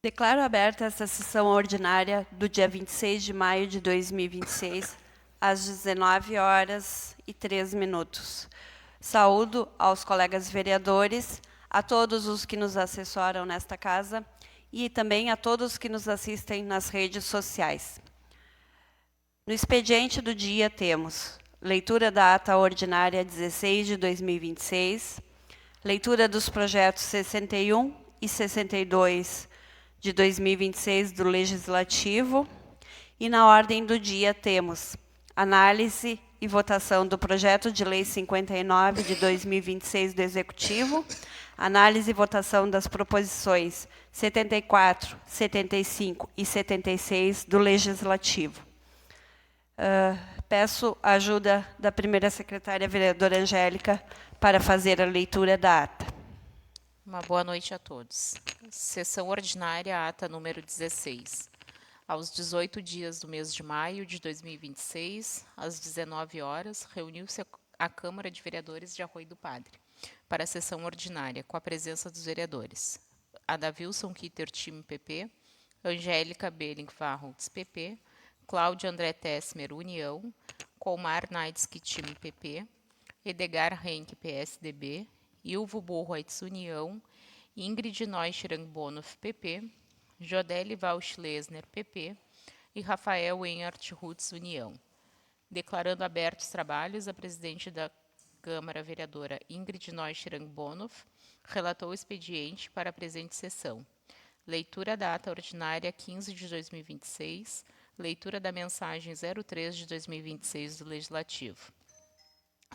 Declaro aberta esta sessão ordinária do dia 26 de maio de 2026, às 19h03. Saúdo aos colegas vereadores, a todos os que nos assessoram nesta casa e também a todos que nos assistem nas redes sociais. No expediente do dia temos leitura da ata ordinária 16 de 2026, leitura dos projetos 61 e 62 de 2026 do Legislativo, e na ordem do dia temos análise e votação do projeto de lei 59 de 2026 do Executivo, análise e votação das proposições 74, 75 e 76 do Legislativo. Peço a ajuda da primeira secretária, vereadora Angélica, para fazer a leitura da ata. Uma boa noite a todos. Sessão ordinária, ata número 16. Aos 18 dias do mês de maio de 2026, às 19 horas, reuniu-se a Câmara de Vereadores de Arroio do Padre para a sessão ordinária, com a presença dos vereadores Adavilson Kitter, time PP, Angélica Belling Varholtz, PP, Cláudia André Tessmer, União, Colmar Naidski, time PP, Edgar Henke, PSDB, Ilvo Burroitz, União, Ingrid Neuschrang Bonoff, PP, Jodelle Walsh-Lesner, PP, e Rafael Enhart Rutz, União. Declarando abertos os trabalhos, a presidente da Câmara, vereadora Ingrid Neuschrang Bonoff, relatou o expediente para a presente sessão. Leitura da ata ordinária 15 de 2026, leitura da mensagem 03 de 2026 do Legislativo.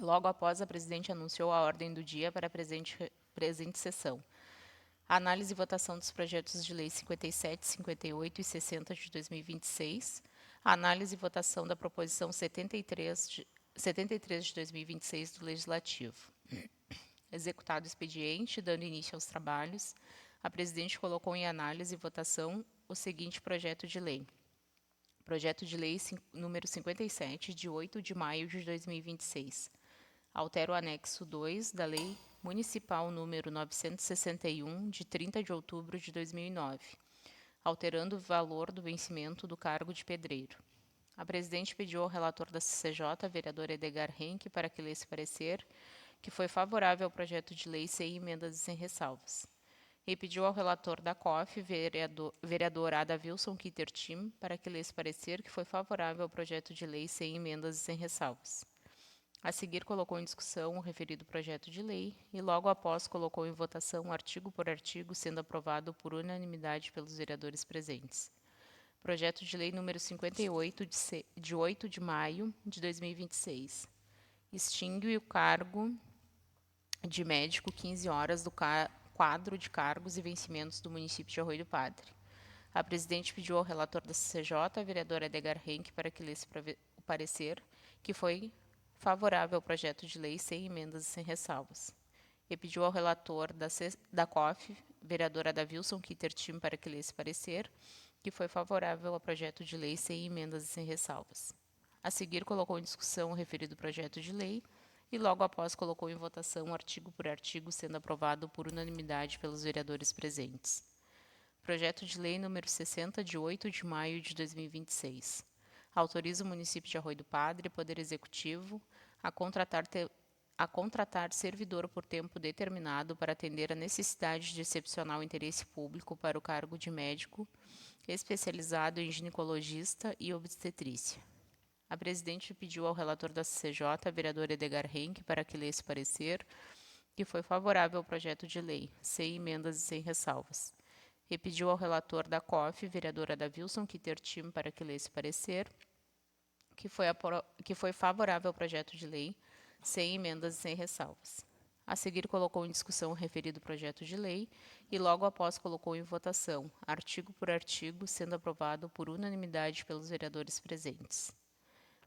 Logo após, a presidente anunciou a ordem do dia para a presente sessão. Análise e votação dos projetos de lei 57, 58 e 60 de 2026. Análise e votação da proposição 73 de 2026 do Legislativo. Executado o expediente, dando início aos trabalhos, a presidente colocou em análise e votação o seguinte projeto de lei. Projeto de lei número 57, de 8 de maio de 2026. Altera o anexo 2 da Lei Municipal número 961, de 30 de outubro de 2009, alterando o valor do vencimento do cargo de pedreiro. A presidente pediu ao relator da CCJ, vereador Edgar Henke, para que lesse parecer que foi favorável ao projeto de lei sem emendas e sem ressalvas. E pediu ao relator da COF, vereador Adavilson Kitter Tim, para que lesse parecer que foi favorável ao projeto de lei sem emendas e sem ressalvas. A seguir, colocou em discussão o referido projeto de lei e, logo após, colocou em votação artigo por artigo, sendo aprovado por unanimidade pelos vereadores presentes. Projeto de lei número 58, de 8 de maio de 2026. Extingue o cargo de médico 15 horas do quadro de cargos e vencimentos do município de Arroio do Padre. A presidente pediu ao relator da CCJ, a vereadora Edgar Henke, para que lesse o parecer, que foi favorável ao projeto de lei sem emendas e sem ressalvas. E pediu ao relator da COF, vereadora Adavilson Kitter Tim, para que lesse parecer, que foi favorável ao projeto de lei sem emendas e sem ressalvas. A seguir, colocou em discussão o referido projeto de lei e, logo após, colocou em votação artigo por artigo, sendo aprovado por unanimidade pelos vereadores presentes. Projeto de lei número 60, de 8 de maio de 2026. Autoriza o município de Arroio do Padre, Poder Executivo, a contratar servidor por tempo determinado para atender a necessidade de excepcional interesse público para o cargo de médico especializado em ginecologista e obstetrícia. A presidente pediu ao relator da CCJ, vereador Edgar Henke, para que lesse parecer, que foi favorável ao projeto de lei, sem emendas e sem ressalvas. E pediu ao relator da COF, vereadora Adavilson Kitter Tim, para que lesse parecer, que foi favorável ao projeto de lei, sem emendas e sem ressalvas. A seguir, colocou em discussão o referido projeto de lei e, logo após, colocou em votação, artigo por artigo, sendo aprovado por unanimidade pelos vereadores presentes.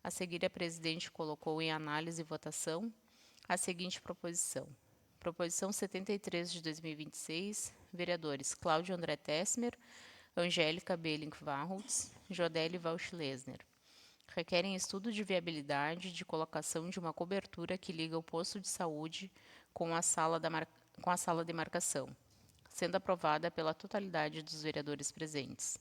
A seguir, a presidente colocou em análise e votação a seguinte proposição. Proposição 73 de 2026, vereadores Cláudio André Tessmer, Angélica Belling Varholtz, Jodelle Walsh-Lesner. Requerem estudo de viabilidade de colocação de uma cobertura que liga o posto de saúde com a sala de marcação. sendo aprovada pela totalidade dos vereadores presentes.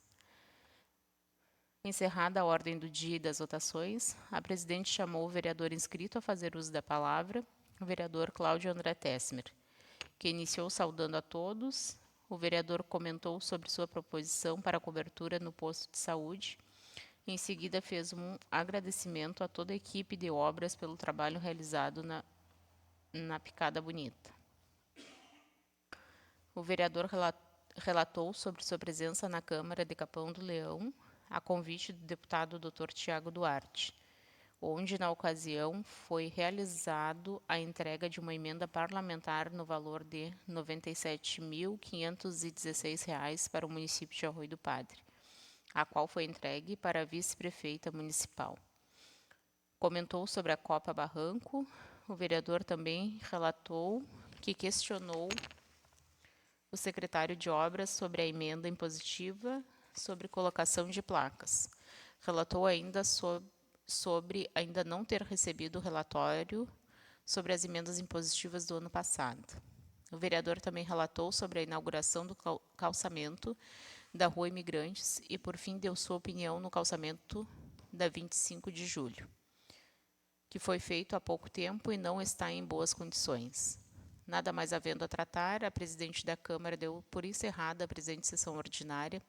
Encerrada a ordem do dia e das votações, a presidente chamou o vereador inscrito a fazer uso da palavra, o vereador Cláudio André Tessmer, que iniciou saudando a todos. O vereador comentou sobre sua proposição para a cobertura no posto de saúde. Em seguida, fez um agradecimento a toda a equipe de obras pelo trabalho realizado na Picada Bonita. O vereador relatou sobre sua presença na Câmara de Capão do Leão, a convite do deputado Dr. Tiago Duarte, onde, na ocasião, foi realizado a entrega de uma emenda parlamentar no valor de R$ 97.516 para o município de Arroio do Padre, a qual foi entregue para a vice-prefeita municipal. Comentou sobre a Copa Barranco. O vereador também relatou que questionou o secretário de Obras sobre a emenda impositiva sobre colocação de placas. Relatou ainda sobre ainda não ter recebido o relatório sobre as emendas impositivas do ano passado. O vereador também relatou sobre a inauguração do calçamento da Rua Imigrantes e, por fim, deu sua opinião no calçamento da 25 de julho, que foi feito há pouco tempo e não está em boas condições. Nada mais havendo a tratar, a presidente da Câmara deu por encerrada a presente sessão ordinária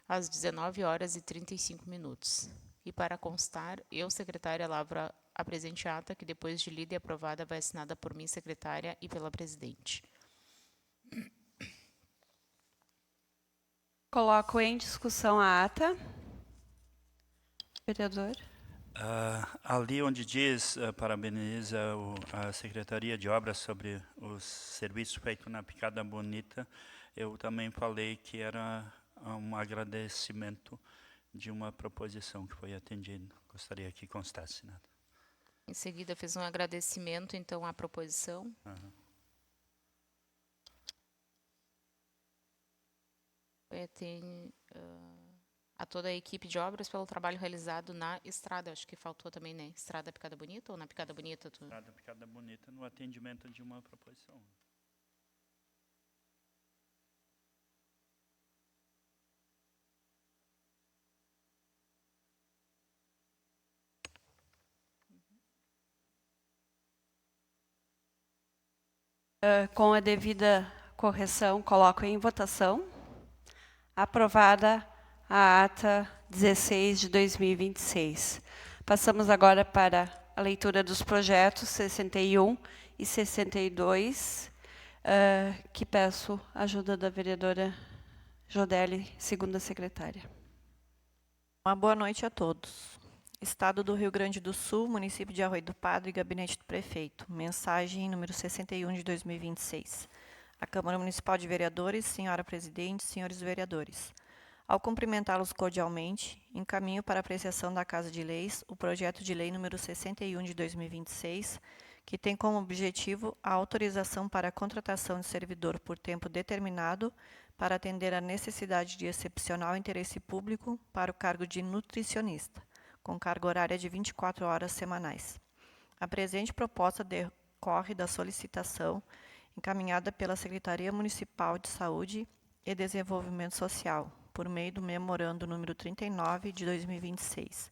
às 19h35. E, para constar, eu, secretária, lavro a presente ata, que depois de lida e aprovada vai assinada por mim, secretária, e pela presidente. Coloco em discussão a ata. Vereador. Ali onde diz, parabeniza a Secretaria de Obras sobre os serviços feitos na Picada Bonita, eu também falei que era um agradecimento de uma proposição que foi atendida. Gostaria que constasse nada. Em seguida, fez um agradecimento, então, à proposição. A toda a equipe de obras pelo trabalho realizado na estrada. Acho que faltou também, né? Estrada Picada Bonita ou na Picada Bonita? Estrada Picada Bonita no atendimento de uma proposição. Com a devida correção, coloco em votação. Aprovada a ata 16 de 2026. Passamos agora para a leitura dos projetos 61 e 62, que peço a ajuda da vereadora Jodelli, segunda secretária. Uma boa noite a todos. Estado do Rio Grande do Sul, município de Arroio do Padre, gabinete do prefeito. Mensagem número 61 de 2026. A Câmara Municipal de Vereadores, senhora presidente, senhores vereadores. Ao cumprimentá-los cordialmente, encaminho para apreciação da Casa de Leis o projeto de lei número 61 de 2026, que tem como objetivo a autorização para a contratação de servidor por tempo determinado para atender à necessidade de excepcional interesse público para o cargo de nutricionista, com carga horária de 24 horas semanais. A presente proposta decorre da solicitação encaminhada pela Secretaria Municipal de Saúde e Desenvolvimento Social, por meio do memorando número 39 de 2026,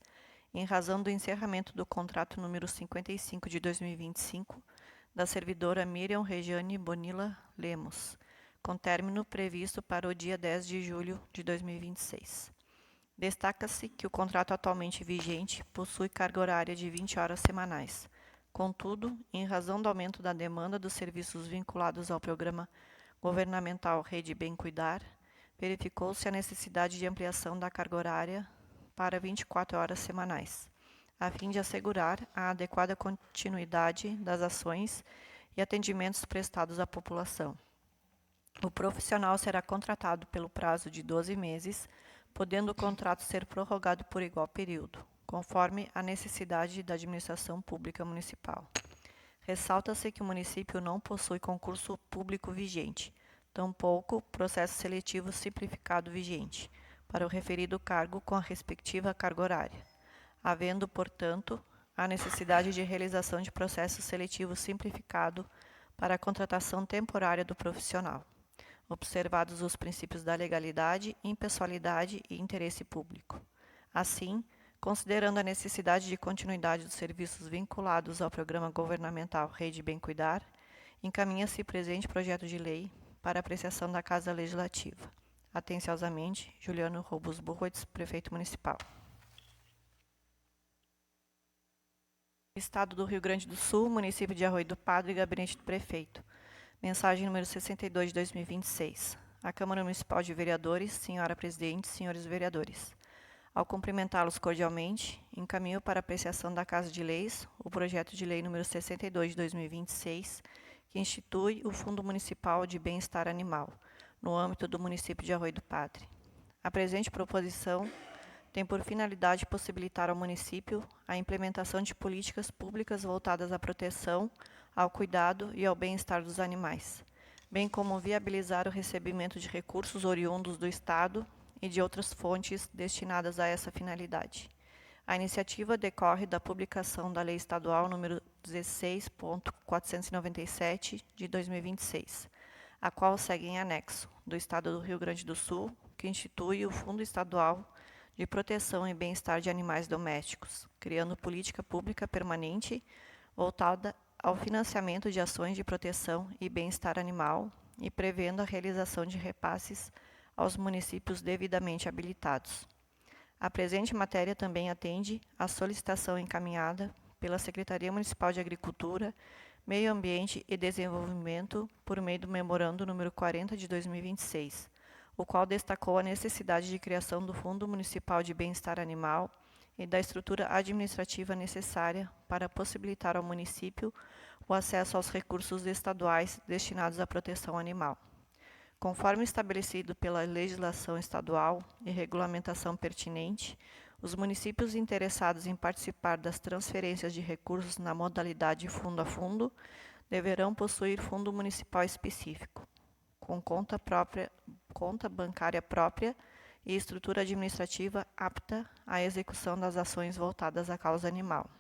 em razão do encerramento do contrato número 55 de 2025 da servidora Miriam Regiane Bonilla Lemos, com término previsto para o dia 10 de julho de 2026. Destaca-se que o contrato atualmente vigente possui carga horária de 20 horas semanais. Contudo, em razão do aumento da demanda dos serviços vinculados ao programa governamental Rede Bem Cuidar, verificou-se a necessidade de ampliação da carga horária para 24 horas semanais, a fim de assegurar a adequada continuidade das ações e atendimentos prestados à população. O profissional será contratado pelo prazo de 12 meses, podendo o contrato ser prorrogado por igual período, conforme a necessidade da administração pública municipal. Ressalta-se que o município não possui concurso público vigente, tampouco processo seletivo simplificado vigente, para o referido cargo com a respectiva carga horária, havendo, portanto, a necessidade de realização de processo seletivo simplificado para a contratação temporária do profissional. observados os princípios da legalidade, impessoalidade e interesse público. Assim, considerando a necessidade de continuidade dos serviços vinculados ao programa governamental Rede Bem Cuidar, encaminha-se presente projeto de lei para apreciação da Casa Legislativa. Atenciosamente, Juliano Robus Burroitz, Prefeito Municipal. Estado do Rio Grande do Sul, Município de Arroio do Padre, Gabinete do Prefeito. Mensagem número 62 de 2026. A Câmara Municipal de Vereadores, Senhora Presidente, Senhores Vereadores. Ao cumprimentá-los cordialmente, encaminho para apreciação da Casa de Leis o projeto de lei número 62 de 2026, que institui o Fundo Municipal de Bem-Estar Animal, no âmbito do município de Arroio do Padre. A presente proposição tem por finalidade possibilitar ao município a implementação de políticas públicas voltadas à proteção, ao cuidado e ao bem-estar dos animais, bem como viabilizar o recebimento de recursos oriundos do Estado e de outras fontes destinadas a essa finalidade. A iniciativa decorre da publicação da Lei Estadual nº 16.497, de 2026, a qual segue em anexo, do Estado do Rio Grande do Sul, que institui o Fundo Estadual de Proteção e Bem-Estar de Animais Domésticos, criando política pública permanente voltada ao financiamento de ações de proteção e bem-estar animal e prevendo a realização de repasses aos municípios devidamente habilitados. A presente matéria também atende à solicitação encaminhada pela Secretaria Municipal de Agricultura, Meio Ambiente e Desenvolvimento por meio do Memorando número 40 de 2026, o qual destacou a necessidade de criação do Fundo Municipal de Bem-Estar Animal e da estrutura administrativa necessária para possibilitar ao município o acesso aos recursos estaduais destinados à proteção animal. Conforme estabelecido pela legislação estadual e regulamentação pertinente, os municípios interessados em participar das transferências de recursos na modalidade fundo a fundo deverão possuir fundo municipal específico, com conta bancária própria e estrutura administrativa apta à execução das ações voltadas à causa animal.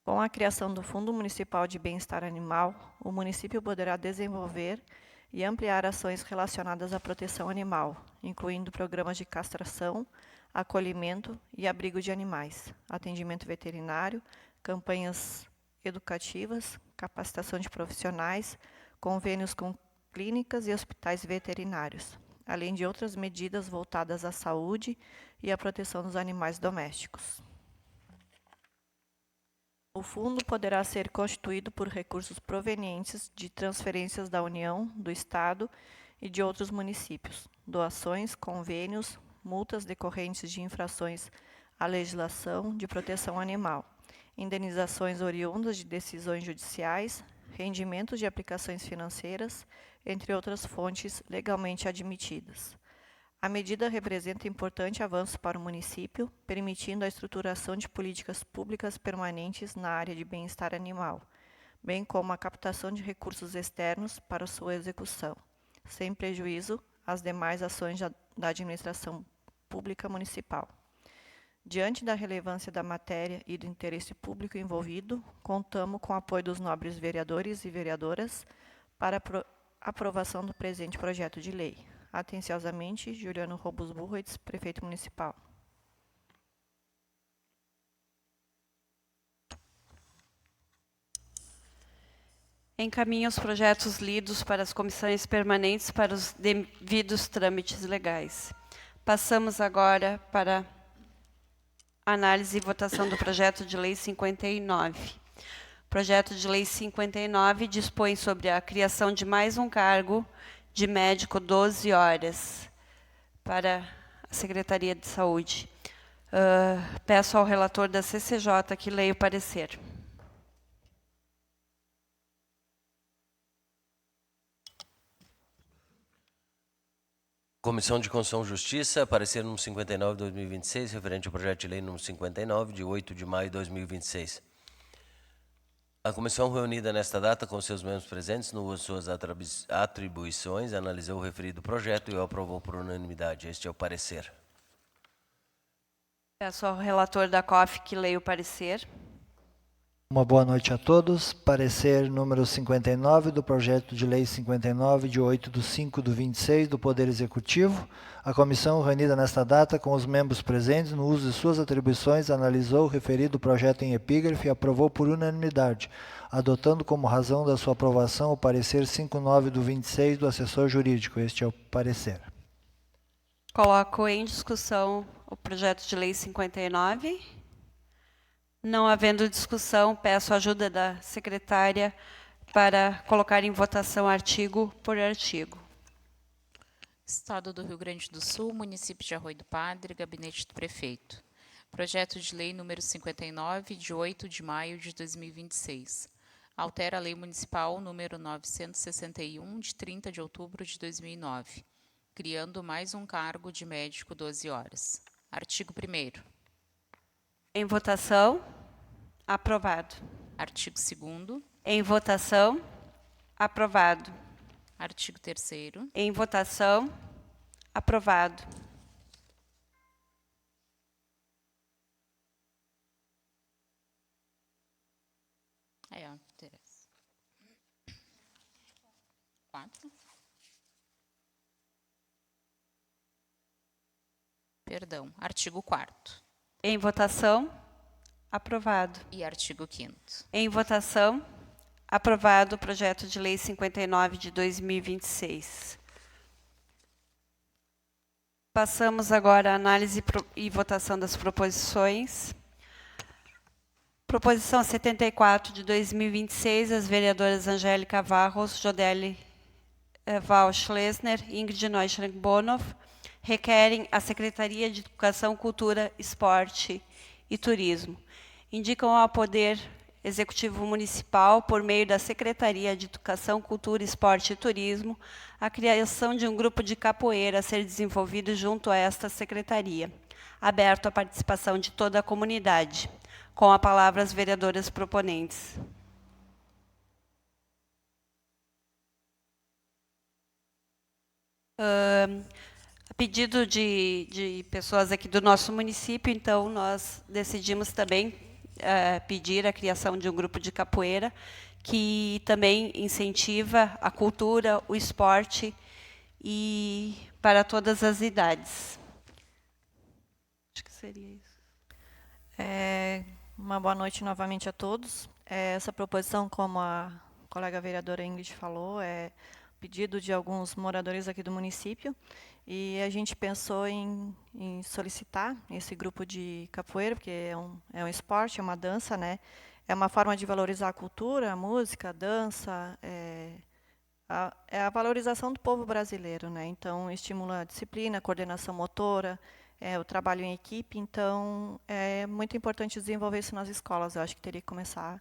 Com a criação do Fundo Municipal de Bem-Estar Animal, o município poderá desenvolver e ampliar ações relacionadas à proteção animal, incluindo programas de castração, acolhimento e abrigo de animais, atendimento veterinário, campanhas educativas, capacitação de profissionais, convênios com clínicas e hospitais veterinários, além de outras medidas voltadas à saúde e à proteção dos animais domésticos. O fundo poderá ser constituído por recursos provenientes de transferências da União, do Estado e de outros municípios, doações, convênios, multas decorrentes de infrações à legislação de proteção animal, indenizações oriundas de decisões judiciais, rendimentos de aplicações financeiras, entre outras fontes legalmente admitidas. A medida representa importante avanço para o município, permitindo a estruturação de políticas públicas permanentes na área de bem-estar animal, bem como a captação de recursos externos para sua execução, sem prejuízo às demais ações da administração pública municipal. Diante da relevância da matéria e do interesse público envolvido, contamos com o apoio dos nobres vereadores e vereadoras para aprovação do presente projeto de lei. Atenciosamente, Juliano Robus Burroitz, Prefeito Municipal. Encaminho os projetos lidos para as comissões permanentes para os devidos trâmites legais. Passamos agora para análise e votação do projeto de lei 59. O projeto de lei 59 dispõe sobre a criação de mais um cargo de médico 12 horas para a Secretaria de Saúde. Peço ao relator da CCJ que leia o parecer. Comissão de Constituição e Justiça, parecer número 59 de 2026, referente ao projeto de lei número 59, de 8 de maio de 2026. A comissão reunida nesta data, com seus membros presentes, nas suas atribuições, analisou o referido projeto e o aprovou por unanimidade. Este é o parecer. Peço ao relator da COF que leia o parecer. Uma boa noite a todos. Parecer número 59 do projeto de lei 59, de 8/5/26 do Poder Executivo. A comissão, reunida nesta data com os membros presentes, no uso de suas atribuições, analisou o referido projeto em epígrafe e aprovou por unanimidade, adotando como razão da sua aprovação o parecer 59/26 do assessor jurídico. Este é o parecer. Coloco em discussão o projeto de lei 59. Não havendo discussão, peço a ajuda da secretária para colocar em votação artigo por artigo. Estado do Rio Grande do Sul, município de Arroio do Padre, gabinete do prefeito. Projeto de lei número 59, de 8 de maio de 2026. Altera a lei municipal número 961, de 30 de outubro de 2009, criando mais um cargo de médico 12 horas. Artigo 1º. Em votação, aprovado. Artigo 2º. Em votação, aprovado. Artigo 3º. Em votação, aprovado. Interessa. 4. Perdão. Artigo 4º. Em votação, aprovado. E artigo 5º. Em votação, aprovado o projeto de lei 59 de 2026. Passamos agora à análise e votação das proposições. Proposição 74 de 2026, as vereadoras Angélica Varros, Jodelle Val Schlesner e Ingrid Neuschenk-Bonhoff requerem à Secretaria de Educação, Cultura, Esporte e Turismo. Indicam ao Poder Executivo Municipal, por meio da Secretaria de Educação, Cultura, Esporte e Turismo, a criação de um grupo de capoeira a ser desenvolvido junto a esta secretaria, aberto à participação de toda a comunidade. Com a palavra as vereadoras proponentes. A pedido de pessoas aqui do nosso município, então, nós decidimos também pedir a criação de um grupo de capoeira que também incentiva a cultura, o esporte e para todas as idades. Acho que seria isso. Uma boa noite novamente a todos. Essa proposição, como a colega vereadora Ingrid falou, é pedido de alguns moradores aqui do município, e a gente pensou em solicitar esse grupo de capoeira, porque é um esporte, é uma dança, né? É uma forma de valorizar a cultura, a música, a dança, é a valorização do povo brasileiro, né? Então, estimula a disciplina, a coordenação motora, o trabalho em equipe. Então, é muito importante desenvolver isso nas escolas. Eu acho que teria que começar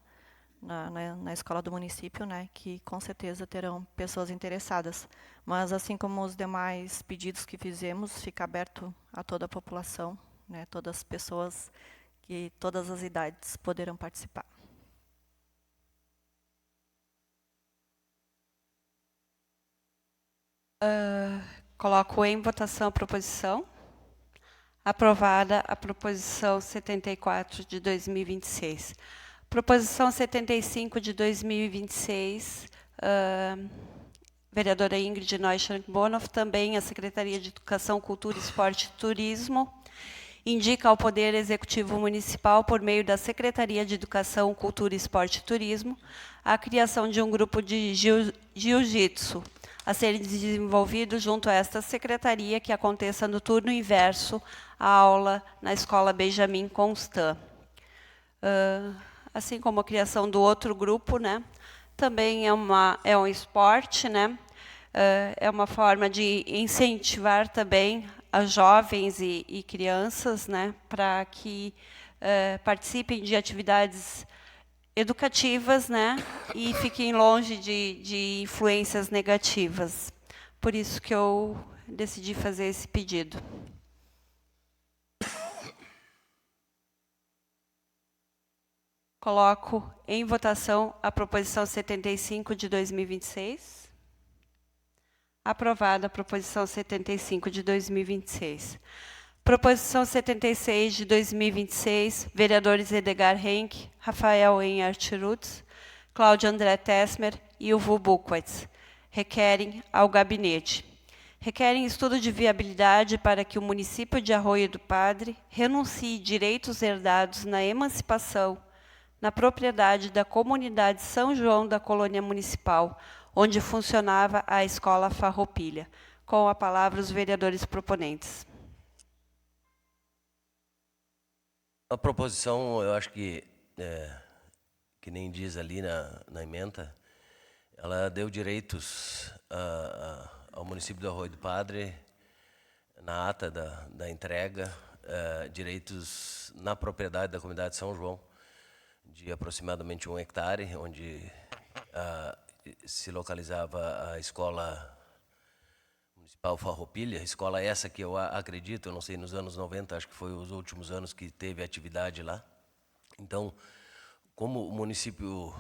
na escola do município, né, que com certeza terão pessoas interessadas. Mas, assim como os demais pedidos que fizemos, fica aberto a toda a população, né, todas as pessoas, que todas as idades poderão participar. Coloco em votação a proposição. Aprovada a proposição 74 de 2026. Proposição 75 de 2026, vereadora Ingrid Neuschenk-Bonhoff, também a Secretaria de Educação, Cultura, Esporte e Turismo, indica ao Poder Executivo Municipal, por meio da Secretaria de Educação, Cultura, Esporte e Turismo, a criação de um grupo de jiu-jitsu a ser desenvolvido junto a esta secretaria, que aconteça no turno inverso à aula na Escola Benjamin Constant. Assim como a criação do outro grupo, né? Também é um esporte, né? É uma forma de incentivar também as jovens e crianças, né? Para que participem de atividades educativas, né? E fiquem longe de influências negativas. Por isso que eu decidi fazer esse pedido. Coloco em votação a proposição 75 de 2026. Aprovada a proposição 75 de 2026. Proposição 76 de 2026, vereadores Edgar Henck, Rafael Enhart Rutz, Cláudio André Tessmer e Uvo Buchwitz, requerem ao gabinete. Requerem estudo de viabilidade para que o município de Arroio do Padre renuncie direitos herdados na emancipação, na propriedade da comunidade São João da Colônia Municipal, onde funcionava a Escola Farroupilha. Com a palavra os vereadores proponentes. A proposição, eu acho que nem diz ali na ementa, ela deu direitos ao município do Arroio do Padre, na ata da entrega, direitos na propriedade da comunidade São João, de aproximadamente 1 hectare, onde se localizava a Escola Municipal Farroupilha, escola essa que eu acredito, eu não sei, nos anos 90, acho que foi os últimos anos que teve atividade lá. Então, como o município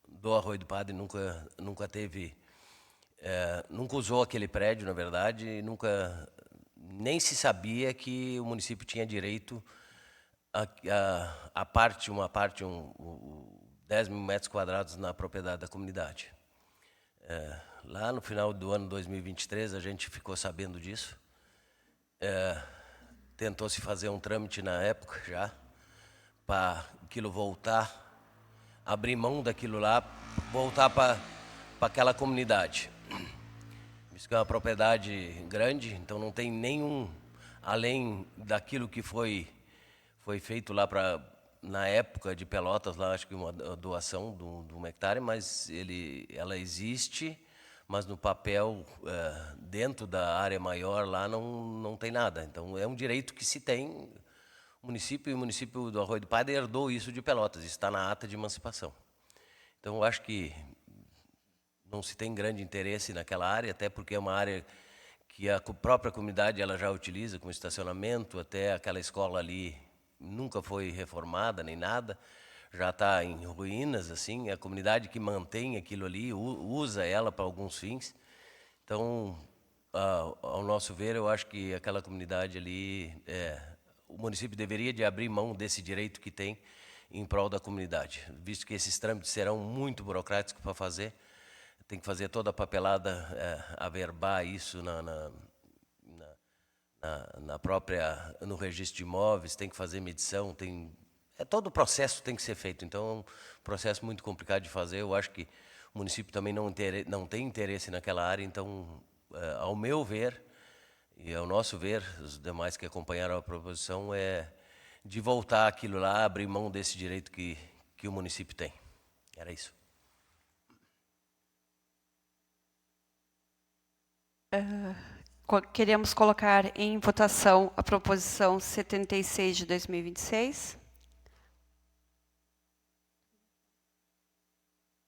do Arroio do Padre nunca teve, nunca usou aquele prédio, na verdade, e nem se sabia que o município tinha direito a parte, 10 mil metros quadrados na propriedade da comunidade. Lá no final do ano 2023, a gente ficou sabendo disso. Tentou-se fazer um trâmite na época já, para aquilo voltar, abrir mão daquilo lá, voltar para aquela comunidade. Isso que é uma propriedade grande, então não tem nenhum, além daquilo que foi feito lá na época de Pelotas, lá acho que uma doação de 1 hectare, mas ela existe, mas no papel, dentro da área maior, lá não tem nada. Então, é um direito que se tem, o município do Arroio do Padre herdou isso de Pelotas, isso está na ata de emancipação. Então, eu acho que não se tem grande interesse naquela área, até porque é uma área que a própria comunidade ela já utiliza como estacionamento, até aquela escola ali nunca foi reformada nem nada, já está em ruínas, assim, a comunidade que mantém aquilo ali, usa ela para alguns fins. Então, ao nosso ver, eu acho que aquela comunidade ali, o município deveria de abrir mão desse direito que tem em prol da comunidade, visto que esses trâmites serão muito burocráticos para fazer, tem que fazer toda a papelada, averbar isso no registro de imóveis, tem que fazer medição, todo o processo tem que ser feito. Então, é um processo muito complicado de fazer. Eu acho que o município também não tem interesse naquela área. Então, ao meu ver, e ao nosso ver, os demais que acompanharam a proposição, é de voltar aquilo lá, abrir mão desse direito que o município tem. Era isso. Queremos colocar em votação a proposição 76 de 2026.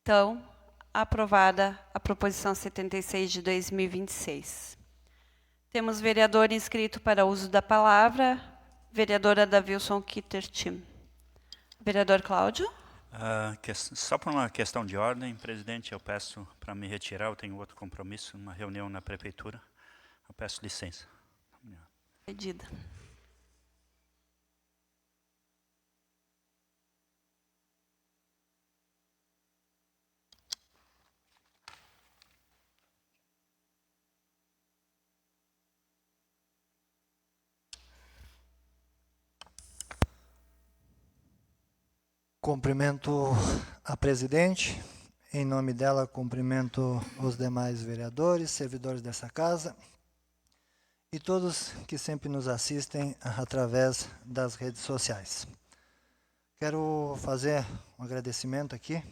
Então, aprovada a proposição 76 de 2026. Temos vereador inscrito para uso da palavra, vereadora Davilson Kittertim. Vereador Cláudio. Só por uma questão de ordem, presidente, eu peço para me retirar, eu tenho outro compromisso, uma reunião na prefeitura. Eu peço licença. Pedida. Cumprimento a presidente. Em nome dela, cumprimento os demais vereadores, servidores dessa casa e todos que sempre nos assistem através das redes sociais. Quero fazer um agradecimento aqui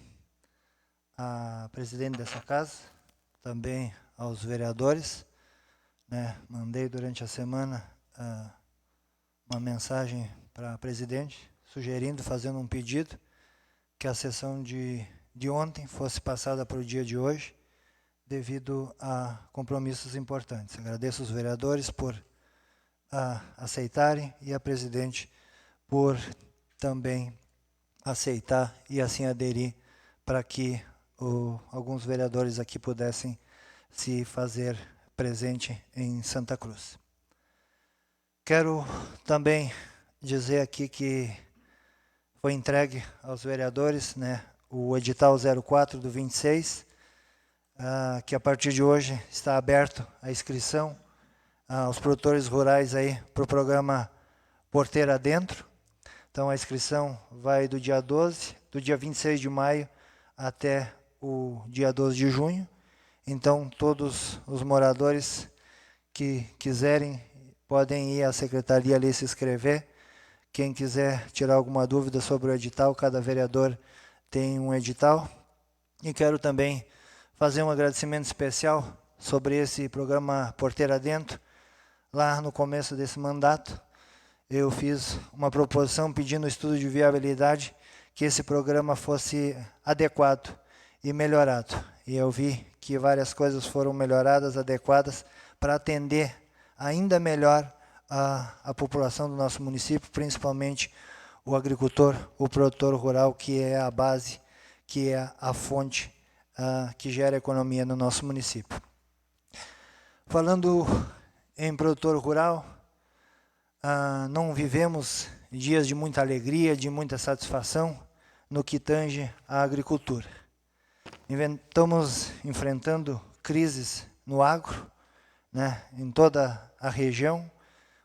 à presidente dessa casa, também aos vereadores. Mandei durante a semana uma mensagem para a presidente, sugerindo, fazendo um pedido, que a sessão de ontem fosse passada para o dia de hoje, devido a compromissos importantes. Agradeço os vereadores por aceitarem e a presidente por também aceitar e assim aderir para que alguns vereadores aqui pudessem se fazer presente em Santa Cruz. Quero também dizer aqui que foi entregue aos vereadores, né, o edital 04 do 26, que a partir de hoje está aberto a inscrição aos produtores rurais aí para o programa Porteira Dentro. Então a inscrição vai do dia 12, do dia 26 de maio até o dia 12 de junho. Então todos os moradores que quiserem podem ir à secretaria ali se inscrever. Quem quiser tirar alguma dúvida sobre o edital, cada vereador tem um edital. E quero também fazer um agradecimento especial sobre esse programa Porteira Dentro. Lá no começo desse mandato, eu fiz uma proposição pedindo um estudo de viabilidade que esse programa fosse adequado e melhorado. E eu vi que várias coisas foram melhoradas, adequadas, para atender ainda melhor a população do nosso município, principalmente o agricultor, o produtor rural, que é a base, que é a fonte que gera economia no nosso município. Falando em produtor rural, não vivemos dias de muita alegria, de muita satisfação no que tange à agricultura. Estamos enfrentando crises no agro, né, em toda a região.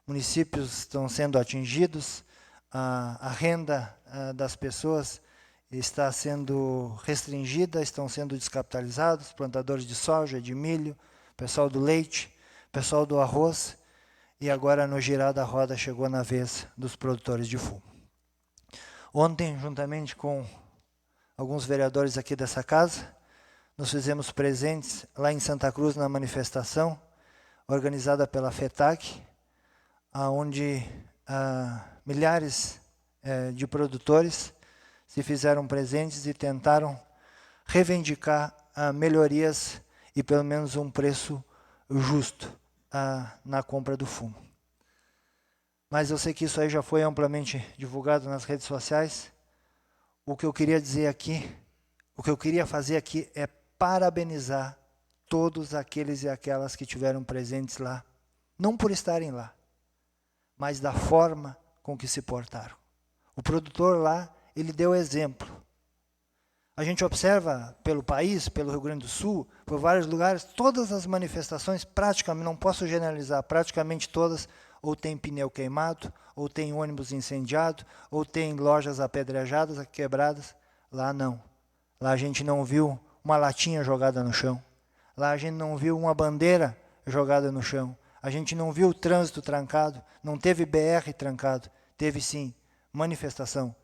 Municípios estão sendo atingidos, a renda das pessoas está sendo restringida, estão sendo descapitalizados, plantadores de soja, de milho, pessoal do leite, pessoal do arroz, e agora no girar da roda chegou na vez dos produtores de fumo. Ontem, juntamente com alguns vereadores aqui dessa casa, nos fizemos presentes lá em Santa Cruz na manifestação organizada pela FETAC, onde milhares de produtores se fizeram presentes e tentaram reivindicar melhorias e pelo menos um preço justo na compra do fumo. Mas eu sei que isso aí já foi amplamente divulgado nas redes sociais. O que eu queria dizer aqui, o que eu queria fazer aqui é parabenizar todos aqueles e aquelas que tiveram presentes lá, não por estarem lá, mas da forma com que se portaram. O produtor lá, ele deu exemplo. A gente observa pelo país, pelo Rio Grande do Sul, por vários lugares, todas as manifestações, praticamente, não posso generalizar, praticamente todas, ou tem pneu queimado, ou tem ônibus incendiado, ou tem lojas apedrejadas, quebradas. Lá não. Lá a gente não viu uma latinha jogada no chão. Lá a gente não viu uma bandeira jogada no chão. A gente não viu o trânsito trancado, não teve BR trancado. Teve sim manifestação.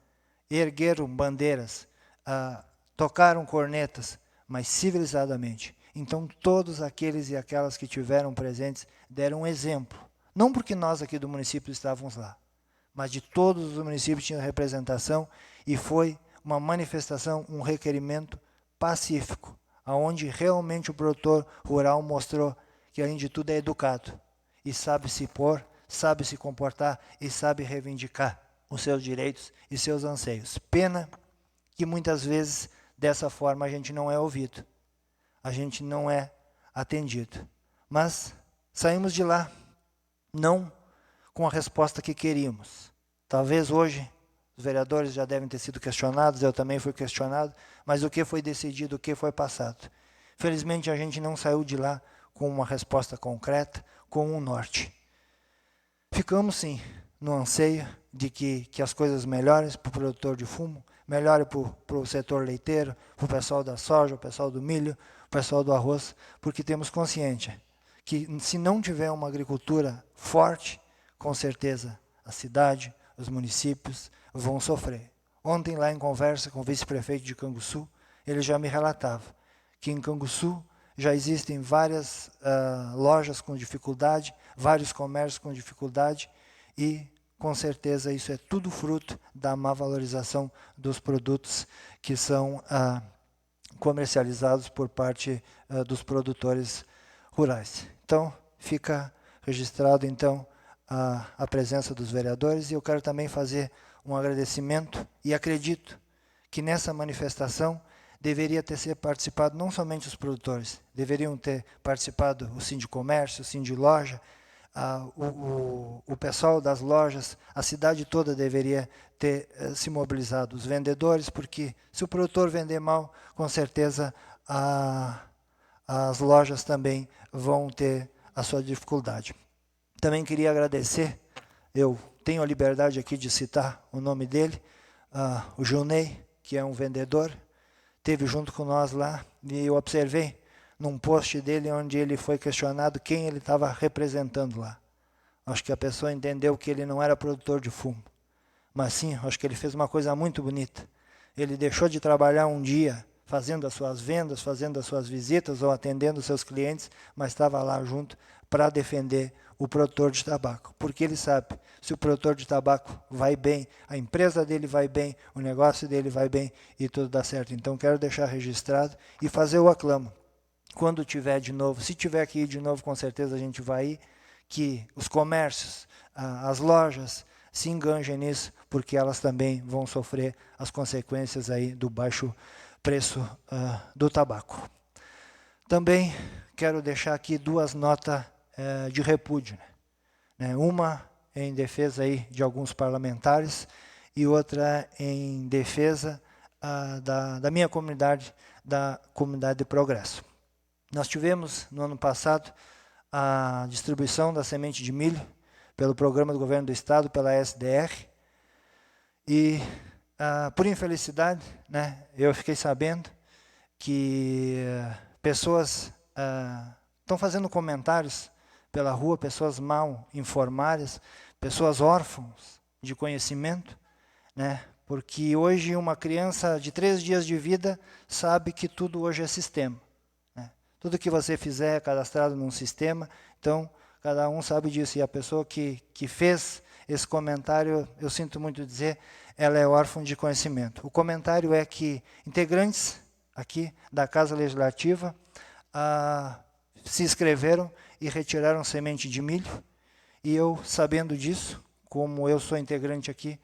Ergueram bandeiras, tocaram cornetas, mas civilizadamente. Então todos aqueles e aquelas que tiveram presentes deram um exemplo. Não porque nós aqui do município estávamos lá, mas de todos os municípios tinham representação e foi uma manifestação, um requerimento pacífico, onde realmente o produtor rural mostrou que, além de tudo, é educado e sabe se pôr, sabe se comportar e sabe reivindicar os seus direitos e seus anseios. Pena que muitas vezes, dessa forma, a gente não é ouvido, a gente não é atendido. Mas saímos de lá, não com a resposta que queríamos. Talvez hoje os vereadores já devem ter sido questionados, eu também fui questionado, mas o que foi decidido, o que foi passado? Felizmente a gente não saiu de lá com uma resposta concreta, com um norte. Ficamos sim no anseio de que as coisas melhorem para o produtor de fumo, melhorem para o setor leiteiro, para o pessoal da soja, o pessoal do milho, o pessoal do arroz, porque temos consciência que se não tiver uma agricultura forte, com certeza a cidade, os municípios vão sofrer. Ontem, lá em conversa com o vice-prefeito de Canguçu, ele já me relatava que em Canguçu já existem várias lojas com dificuldade, vários comércios com dificuldade e, com certeza, isso é tudo fruto da má valorização dos produtos que são comercializados por parte dos produtores rurais. Então, fica registrado, então, a presença dos vereadores e eu quero também fazer um agradecimento e acredito que nessa manifestação deveria ter sido participado não somente os produtores, deveriam ter participado o Sindicomércio, o Sindloja, o pessoal das lojas, a cidade toda deveria ter se mobilizado, os vendedores, porque se o produtor vender mal, com certeza as lojas também vão ter a sua dificuldade. Também queria agradecer, eu tenho a liberdade aqui de citar o nome dele, o Junei, que é um vendedor, esteve junto com nós lá, e eu observei num post dele onde ele foi questionado quem ele estava representando lá. Acho que a pessoa entendeu que ele não era produtor de fumo, mas sim, acho que ele fez uma coisa muito bonita. Ele deixou de trabalhar um dia fazendo as suas vendas, fazendo as suas visitas ou atendendo os seus clientes, mas estava lá junto para defender o produtor de tabaco, porque ele sabe, se o produtor de tabaco vai bem, a empresa dele vai bem, o negócio dele vai bem e tudo dá certo. Então, quero deixar registrado e fazer o aclamo. Quando tiver de novo, se tiver que ir de novo, com certeza a gente vai ir, que os comércios, as lojas se enganjem nisso, porque elas também vão sofrer as consequências aí do baixo preço do tabaco. Também quero deixar aqui duas notas de repúdio, né? Uma em defesa aí de alguns parlamentares e outra em defesa da minha comunidade, da comunidade de Progresso. Nós tivemos, no ano passado, a distribuição da semente de milho pelo programa do governo do estado, pela SDR, e, por infelicidade, né, eu fiquei sabendo que pessoas estão fazendo comentários pela rua, pessoas mal informadas, pessoas órfãos de conhecimento, né, porque hoje uma criança de 3 dias de vida sabe que tudo hoje é sistema. Tudo que você fizer é cadastrado num sistema, então cada um sabe disso. E a pessoa que fez esse comentário, eu sinto muito dizer, ela é órfã de conhecimento. O comentário é que integrantes aqui da Casa Legislativa se inscreveram e retiraram semente de milho. E eu, sabendo disso, como eu sou integrante aqui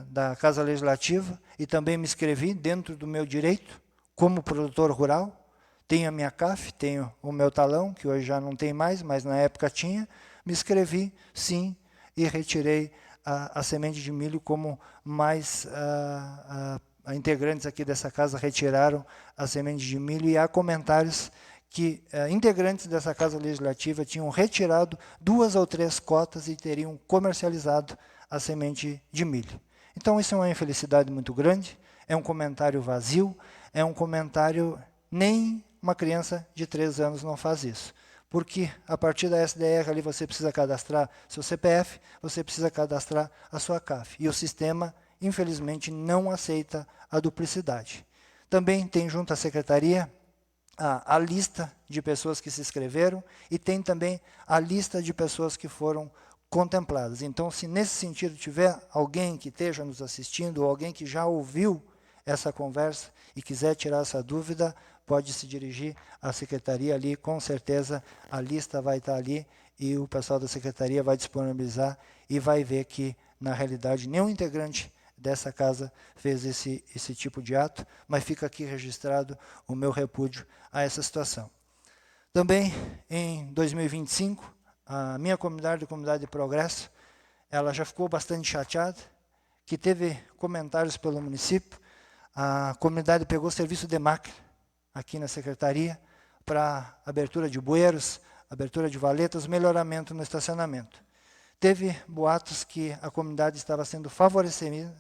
da Casa Legislativa, e também me inscrevi dentro do meu direito, como produtor rural, tenho a minha CAF, tenho o meu talão, que hoje já não tem mais, mas na época tinha. Me inscrevi, sim, e retirei a semente de milho, como mais integrantes aqui dessa casa retiraram a semente de milho. E há comentários que integrantes dessa Casa Legislativa tinham retirado 2 ou 3 cotas e teriam comercializado a semente de milho. Então, isso é uma infelicidade muito grande, é um comentário vazio, é um comentário... Nem uma criança de 3 anos não faz isso. Porque a partir da SDR ali você precisa cadastrar seu CPF, você precisa cadastrar a sua CAF. E o sistema, infelizmente, não aceita a duplicidade. Também tem junto à secretaria a lista de pessoas que se inscreveram e tem também a lista de pessoas que foram contempladas. Então, se nesse sentido tiver alguém que esteja nos assistindo ou alguém que já ouviu essa conversa e quiser tirar essa dúvida, pode se dirigir à secretaria ali, com certeza a lista vai estar ali e o pessoal da secretaria vai disponibilizar e vai ver que, na realidade, nenhum integrante dessa casa fez esse tipo de ato, mas fica aqui registrado o meu repúdio a essa situação. Também, em 2025, a minha comunidade, a Comunidade de Progresso, ela já ficou bastante chateada, que teve comentários pelo município. A comunidade pegou serviço de máquina aqui na secretaria para abertura de bueiros, abertura de valetas, melhoramento no estacionamento. Teve boatos que a comunidade estava sendo favorecida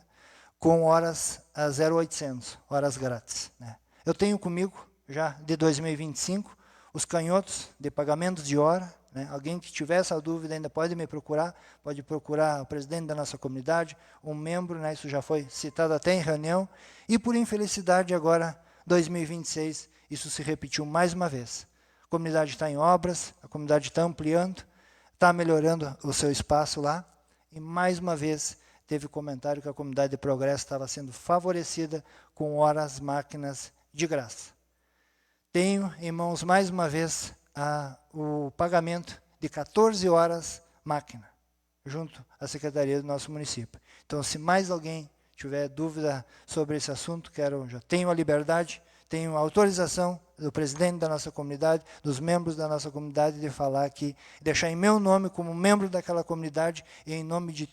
com horas a 0,800, horas grátis, né? Eu tenho comigo, já de 2025, os canhotos de pagamentos de hora, né? Alguém que tiver essa dúvida ainda pode me procurar, pode procurar o presidente da nossa comunidade, um membro, né? Isso já foi citado até em reunião, e por infelicidade agora, 2026, isso se repetiu mais uma vez. A comunidade está em obras, a comunidade está ampliando, está melhorando o seu espaço lá, e mais uma vez teve comentário que a comunidade de Progresso estava sendo favorecida com horas máquinas de graça. Tenho em mãos mais uma vez o pagamento de 14 horas máquina, junto à secretaria do nosso município. Então, se mais alguém tiver dúvida sobre esse assunto, já tenho a liberdade, tenho a autorização do presidente da nossa comunidade, dos membros da nossa comunidade, de falar aqui, deixar em meu nome, como membro daquela comunidade, e em nome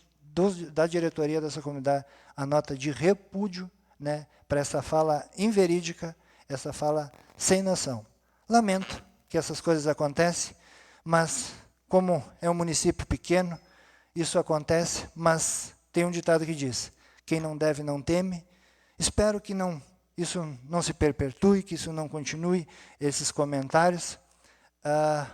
da diretoria dessa comunidade, a nota de repúdio, né, para essa fala inverídica, essa fala sem noção. Lamento que essas coisas acontecem, mas como é um município pequeno, isso acontece, mas tem um ditado que diz, quem não deve não teme. Espero que isso não se perpetue, que isso não continue, esses comentários.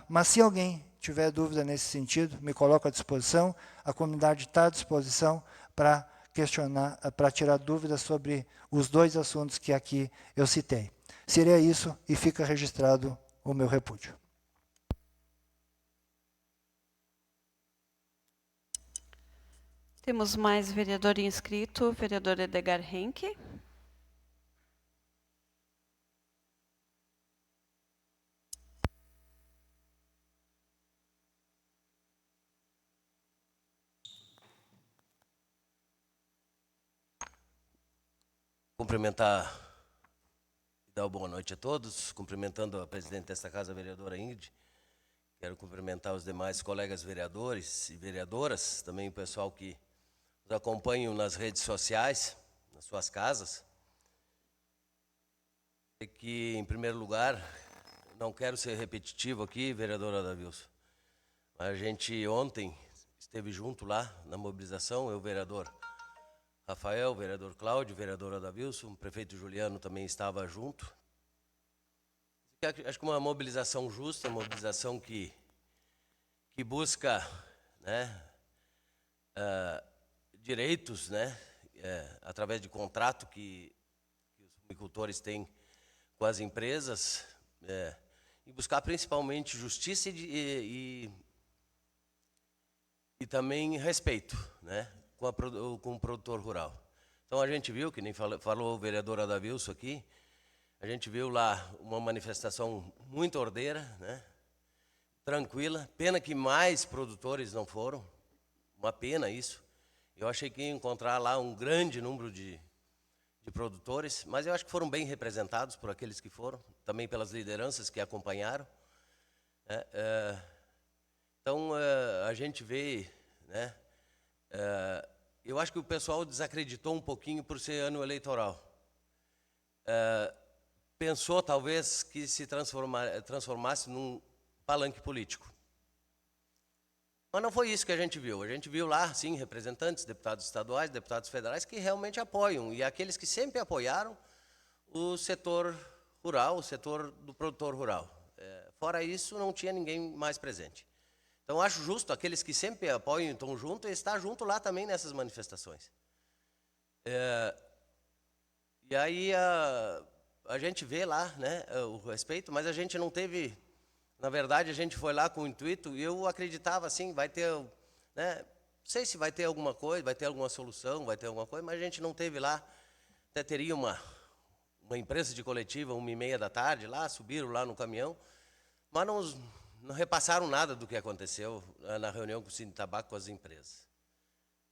Mas se alguém tiver dúvida nesse sentido, me coloco à disposição, a comunidade está à disposição para questionar, para tirar dúvidas sobre os 2 assuntos que aqui eu citei. Seria isso e fica registrado o meu repúdio. Temos mais vereador inscrito, vereador Edgar Henke. Cumprimentar e dar uma boa noite a todos, cumprimentando a presidente desta casa, a vereadora Ingrid. Quero cumprimentar os demais colegas vereadores e vereadoras, também o pessoal que nos acompanham nas redes sociais, nas suas casas. E que, em primeiro lugar, não quero ser repetitivo aqui, vereadora Davilson, mas a gente ontem esteve junto lá na mobilização, eu, vereador Rafael, vereador Cláudio, vereadora Davilson, o prefeito Juliano também estava junto. Acho que uma mobilização justa, uma mobilização que busca, né, direitos, né, através de contrato que os agricultores têm com as empresas, e buscar principalmente justiça e também respeito, né, com o produtor rural. Então a gente viu, que nem falou o vereador Adavilson aqui, a gente viu lá uma manifestação muito ordeira, né, tranquila. Pena que mais produtores não foram, uma pena isso. Eu achei que ia encontrar lá um grande número de produtores, mas eu acho que foram bem representados por aqueles que foram, também pelas lideranças que acompanharam. Então a gente vê, né, eu acho que o pessoal desacreditou um pouquinho por ser ano eleitoral. Pensou talvez que se transformasse num palanque político. Mas não foi isso que a gente viu. A gente viu lá, sim, representantes, deputados estaduais, deputados federais, que realmente apoiam. E aqueles que sempre apoiaram o setor rural, o setor do produtor rural. Fora isso, não tinha ninguém mais presente. Então, acho justo aqueles que sempre apoiam e estão juntos, estar junto lá também nessas manifestações. E aí a gente vê lá, né, o respeito, mas a gente não teve... Na verdade, a gente foi lá com o intuito, e eu acreditava assim, vai ter, né, não sei se vai ter alguma coisa, vai ter alguma solução, vai ter alguma coisa, mas a gente não teve lá. Até teria uma imprensa de coletiva, 1h30 da tarde, lá, subiram lá no caminhão, mas não repassaram nada do que aconteceu na reunião com o Sindicato de Tabaco com as empresas.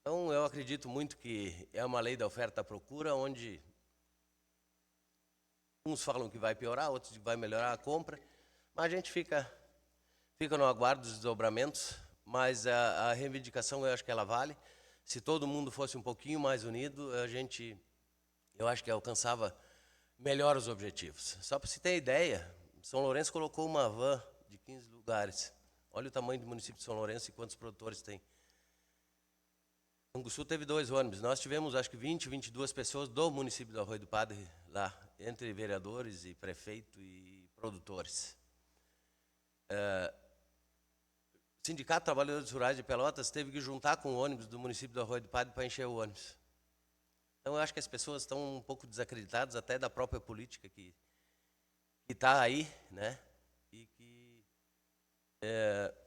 Então, eu acredito muito que é uma lei da oferta e procura, onde uns falam que vai piorar, outros que vai melhorar a compra, mas a gente fica no aguardo dos desdobramentos, mas a reivindicação eu acho que ela vale. Se todo mundo fosse um pouquinho mais unido, eu acho que alcançava melhor os objetivos. Só para você ter ideia, São Lourenço colocou uma van de 15 lugares. Olha o tamanho do município de São Lourenço e quantos produtores tem. Canguçu teve 2 ônibus. Nós tivemos, acho que 22 pessoas do município do Arroio do Padre lá, entre vereadores e prefeito e produtores. O Sindicato de Trabalhadores Rurais de Pelotas teve que juntar com o ônibus do município do Arroio do Padre para encher o ônibus. Então, eu acho que as pessoas estão um pouco desacreditadas até da própria política que está aí, né? E que,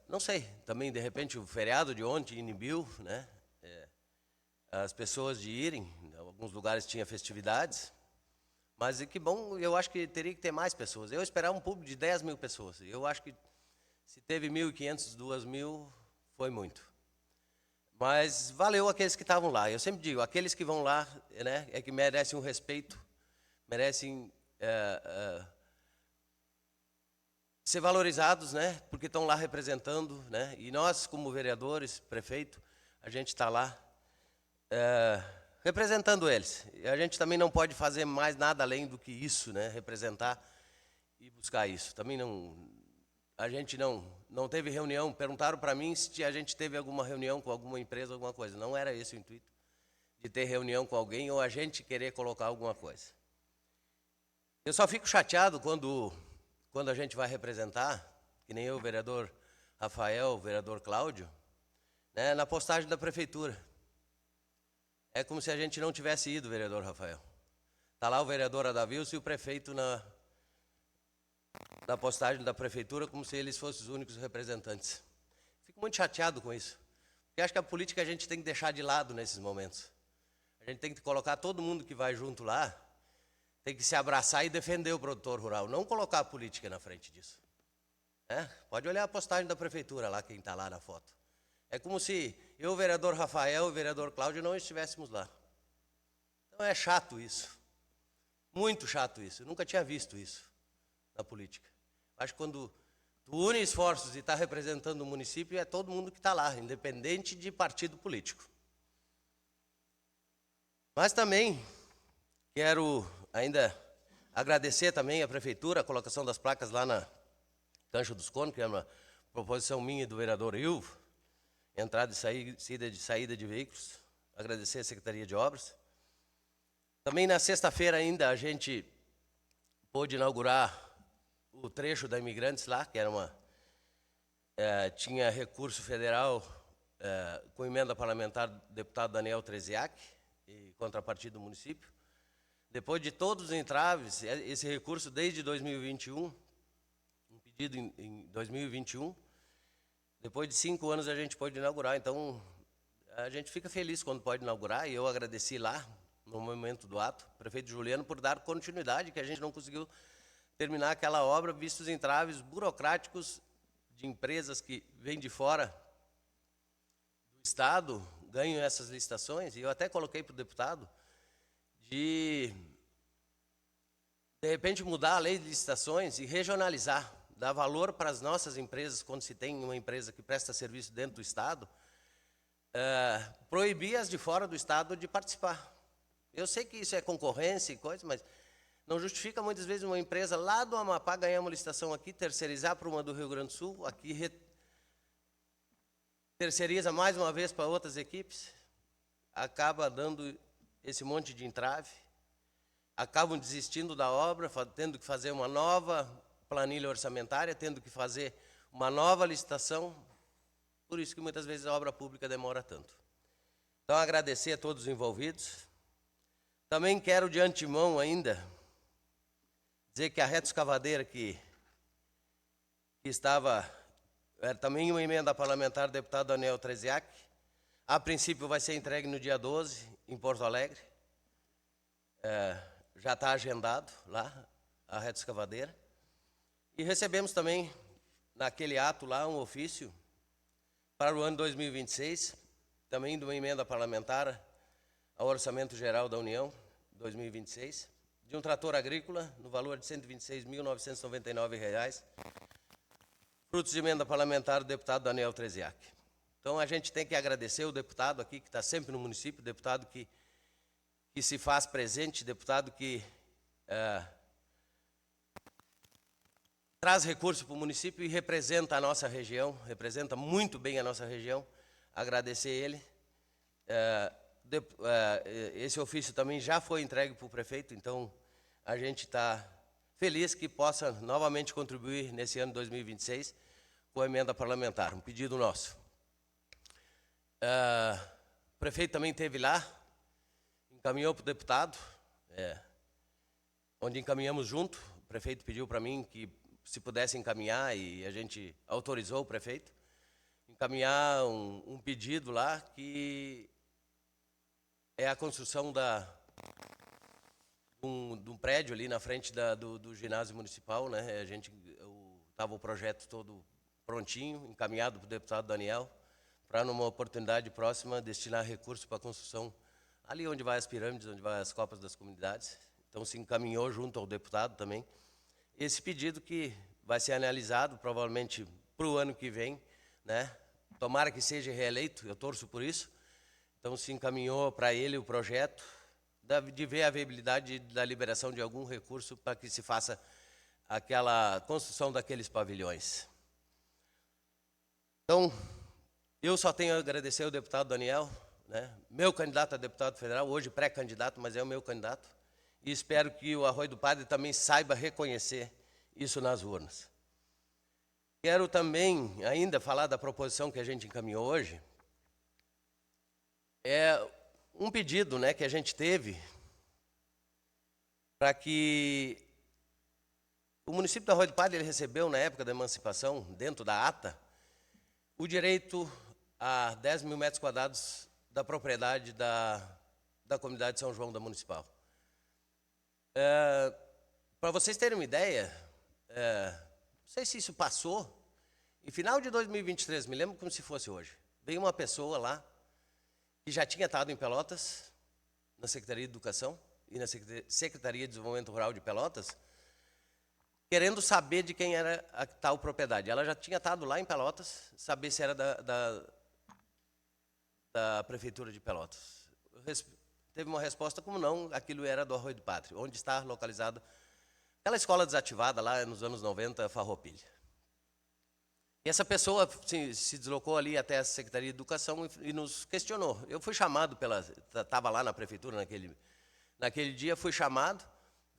não sei, também, de repente, o feriado de ontem inibiu, né, as pessoas de irem. Em alguns lugares tinha festividades, mas que bom, eu acho que teria que ter mais pessoas. Eu esperava um público de 10 mil pessoas. Eu acho que se teve 1.500, 2.000, foi muito. Mas valeu aqueles que estavam lá. Eu sempre digo, aqueles que vão lá, né, é que merecem um respeito, merecem ser valorizados, né, porque estão lá representando, né, e nós, como vereadores, prefeito, a gente está lá representando eles. E a gente também não pode fazer mais nada além do que isso, né, representar e buscar isso. Também a gente não teve reunião. Perguntaram para mim se a gente teve alguma reunião com alguma empresa, alguma coisa. Não era esse o intuito, de ter reunião com alguém ou a gente querer colocar alguma coisa. Eu só fico chateado quando a gente vai representar, que nem eu, o vereador Rafael, o vereador Cláudio, né, na postagem da prefeitura. É como se a gente não tivesse ido, vereador Rafael. Está lá o vereador Adavilson e o prefeito na postagem da prefeitura, como se eles fossem os únicos representantes. Fico muito chateado com isso. Porque acho que a política a gente tem que deixar de lado nesses momentos. A gente tem que colocar todo mundo que vai junto lá, tem que se abraçar e defender o produtor rural, não colocar a política na frente disso. Pode olhar a postagem da prefeitura lá, quem está lá na foto. É como se eu, o vereador Rafael e o vereador Cláudio não estivéssemos lá. Então é chato isso. Muito chato isso. Eu nunca tinha visto isso na política. Acho que quando tu une esforços e está representando o município, é todo mundo que está lá, independente de partido político. Mas também quero ainda agradecer também à prefeitura a colocação das placas lá na Cancha dos Cones, que é uma proposição minha e do vereador Ilvo, entrada e saída de veículos. Agradecer à Secretaria de Obras. Também na sexta-feira ainda a gente pôde inaugurar o trecho da Imigrantes lá, que era tinha recurso federal com emenda parlamentar do deputado Daniel Treziak, e contrapartida do município. Depois de todos os entraves, esse recurso desde 2021, um pedido em 2021, depois de 5 anos a gente pode inaugurar. Então, a gente fica feliz quando pode inaugurar, e eu agradeci lá, no momento do ato, o prefeito Juliano, por dar continuidade, que a gente não conseguiu terminar aquela obra, visto os entraves burocráticos de empresas que vêm de fora do Estado, ganham essas licitações, e eu até coloquei para o deputado, de repente mudar a lei de licitações e regionalizar, dar valor para as nossas empresas, quando se tem uma empresa que presta serviço dentro do Estado, proibir as de fora do Estado de participar. Eu sei que isso é concorrência e coisa, mas não justifica muitas vezes uma empresa lá do Amapá ganhar uma licitação aqui, terceirizar para uma do Rio Grande do Sul, aqui terceiriza mais uma vez para outras equipes, acaba dando esse monte de entrave, acabam desistindo da obra, tendo que fazer uma nova planilha orçamentária, tendo que fazer uma nova licitação, por isso que muitas vezes a obra pública demora tanto. Então, agradecer a todos os envolvidos. Também quero, de antemão ainda, dizer que a reta escavadeira que estava, era também uma emenda parlamentar do deputado Daniel Treziak, a princípio vai ser entregue no dia 12, em Porto Alegre. Já está agendado lá, a reta escavadeira. E recebemos também, naquele ato lá, um ofício para o ano 2026, também de uma emenda parlamentar ao Orçamento Geral da União, 2026, de um trator agrícola, no valor de R$ 126.999, frutos de emenda parlamentar do deputado Daniel Treziak. Então, a gente tem que agradecer o deputado aqui, que está sempre no município, deputado que se faz presente, deputado que traz recurso para o município e representa a nossa região, representa muito bem a nossa região. Agradecer ele. Esse ofício também já foi entregue para o prefeito, então a gente está feliz que possa novamente contribuir nesse ano 2026 com a emenda parlamentar, um pedido nosso. O prefeito também esteve lá, encaminhou para o deputado, onde encaminhamos junto. O prefeito pediu para mim que se pudesse encaminhar, e a gente autorizou o prefeito, encaminhar um pedido lá, que é a construção de um prédio ali na frente do ginásio municipal, né? Estava o projeto todo prontinho, encaminhado para o deputado Daniel, para, numa oportunidade próxima, destinar recursos para a construção ali onde vai as pirâmides, onde vai as copas das comunidades. Então, se encaminhou junto ao deputado também esse pedido, que vai ser analisado provavelmente para o ano que vem, né? Tomara que seja reeleito, eu torço por isso. Então se encaminhou para ele o projeto de ver a viabilidade da liberação de algum recurso para que se faça aquela construção daqueles pavilhões. Então, eu só tenho a agradecer ao deputado Daniel, né, meu candidato a deputado federal, hoje pré-candidato, mas é o meu candidato, e espero que o Arroio do Padre também saiba reconhecer isso nas urnas. Quero também ainda falar da proposição que a gente encaminhou hoje. É um pedido, né, que a gente teve para que o município do Arroio do Padre ele recebeu, na época da emancipação, dentro da ata, o direito a 10 mil metros quadrados da propriedade da comunidade de São João da Municipal. Para vocês terem uma ideia, não sei se isso passou, em final de 2023, me lembro como se fosse hoje, veio uma pessoa lá, que já tinha estado em Pelotas, na Secretaria de Educação e na Secretaria de Desenvolvimento Rural de Pelotas, querendo saber de quem era a tal propriedade. Ela já tinha estado lá em Pelotas, saber se era da Prefeitura de Pelotas. Teve uma resposta como não, aquilo era do Arroio do Padre, onde está localizada aquela escola desativada lá nos anos 90, Farroupilha. E essa pessoa se deslocou ali até a Secretaria de Educação e nos questionou. Eu fui chamado estava lá na Prefeitura naquele dia, fui chamado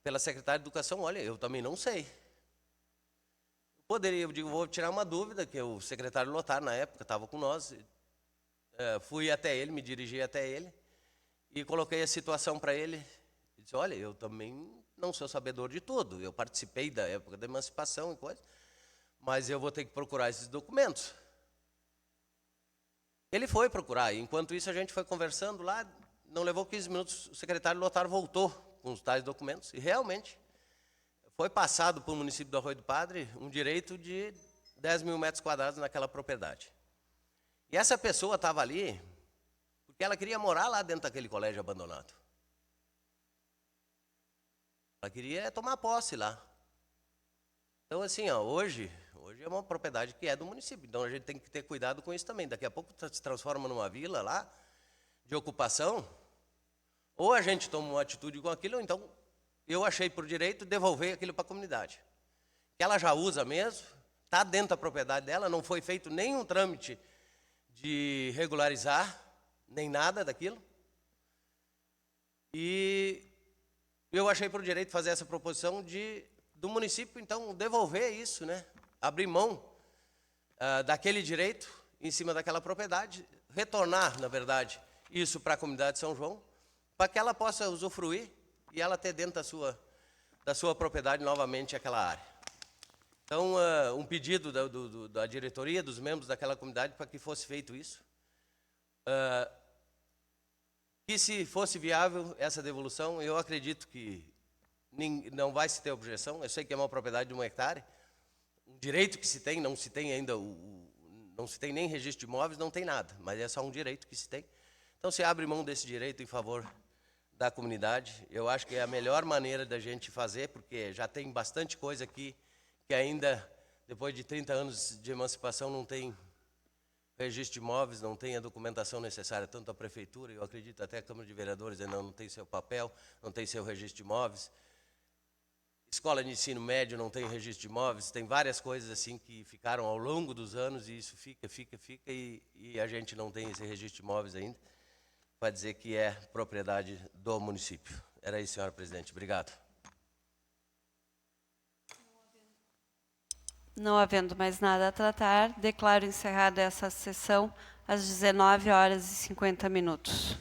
pela Secretária de Educação, olha, eu também não sei. Eu digo, vou tirar uma dúvida, que o secretário Lotar, na época, estava com nós. Fui até ele, me dirigi até ele e coloquei a situação para ele. Ele disse, olha, eu também não sou sabedor de tudo, eu participei da época da emancipação e coisa, mas eu vou ter que procurar esses documentos. Ele foi procurar, e enquanto isso a gente foi conversando lá, não levou 15 minutos, o secretário Lotar voltou com os tais documentos, e realmente foi passado para o município do Arroio do Padre um direito de 10 mil metros quadrados naquela propriedade. E essa pessoa estava ali porque ela queria morar lá dentro daquele colégio abandonado. Ela queria tomar posse lá. Então, assim, hoje é uma propriedade que é do município, então a gente tem que ter cuidado com isso também. Daqui a pouco se transforma numa vila lá, de ocupação, ou a gente toma uma atitude com aquilo, ou então eu achei por direito devolver aquilo para a comunidade. Que ela já usa mesmo, está dentro da propriedade dela, não foi feito nenhum trâmite de regularizar, nem nada daquilo. E eu achei por direito fazer essa proposição do município, então, devolver isso, né? Abrir mão daquele direito em cima daquela propriedade, retornar, na verdade, isso para a comunidade de São João, para que ela possa usufruir e ela ter dentro da sua propriedade novamente aquela área. Então, um pedido da diretoria, dos membros daquela comunidade, para que fosse feito isso. Que se fosse viável essa devolução, eu acredito que não vai se ter objeção. Eu sei que é uma propriedade de 1 hectare, um direito que se tem, não se tem ainda, não se tem nem registro de imóveis, não tem nada, mas é só um direito que se tem. Então, se abre mão desse direito em favor da comunidade, eu acho que é a melhor maneira da gente fazer, porque já tem bastante coisa aqui que ainda, depois de 30 anos de emancipação, não tem registro de imóveis, não tem a documentação necessária, tanto a prefeitura, eu acredito até a Câmara de Vereadores ainda não tem seu papel, não tem seu registro de imóveis. Escola de ensino médio não tem registro de imóveis, tem várias coisas assim que ficaram ao longo dos anos e isso fica e a gente não tem esse registro de imóveis ainda, para dizer que é propriedade do município. Era isso, senhora presidente. Obrigado. Não havendo mais nada a tratar, declaro encerrada essa sessão às 19h50.